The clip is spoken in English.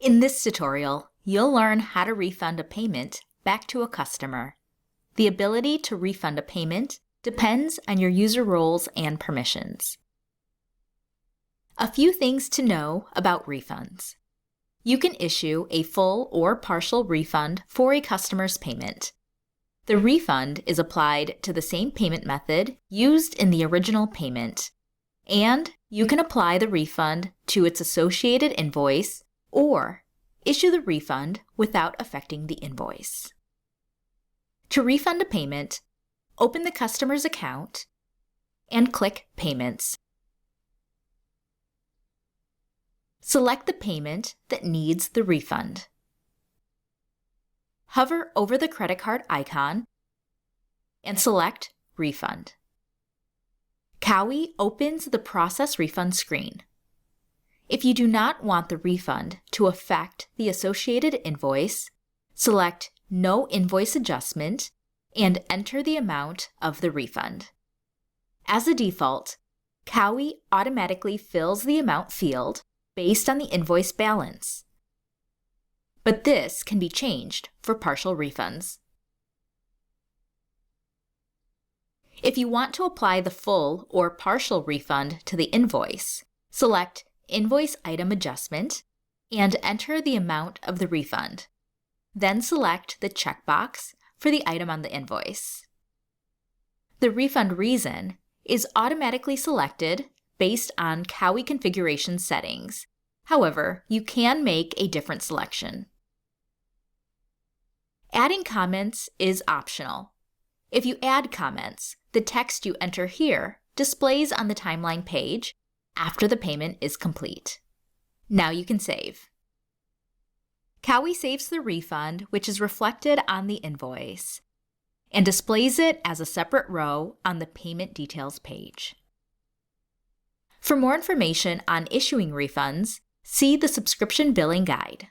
In this tutorial, you'll learn how to refund a payment back to a customer. The ability to refund a payment depends on your user roles and permissions. A few things to know about refunds. You can issue a full or partial refund for a customer's payment. The refund is applied to the same payment method used in the original payment, and you can apply the refund to its associated invoice or issue the refund without affecting the invoice. To refund a payment, open the customer's account and click Payments. Select the payment that needs the refund. Hover over the credit card icon and select Refund. Kaui opens the Process Refund screen. If you do not want the refund to affect the associated invoice, select No Invoice Adjustment and enter the amount of the refund. As a default, Kaui automatically fills the amount field based on the invoice balance, but this can be changed for partial refunds. If you want to apply the full or partial refund to the invoice, select Invoice Item Adjustment and enter the amount of the refund. Then select the checkbox for the item on the invoice. The refund reason is automatically selected based on Kaui configuration settings. However, you can make a different selection. Adding comments is optional. If you add comments, the text you enter here displays on the timeline page after the payment is complete. Now you can save. Kaui saves the refund, which is reflected on the invoice, and displays it as a separate row on the Payment Details page. For more information on issuing refunds, see the Subscription Billing Guide.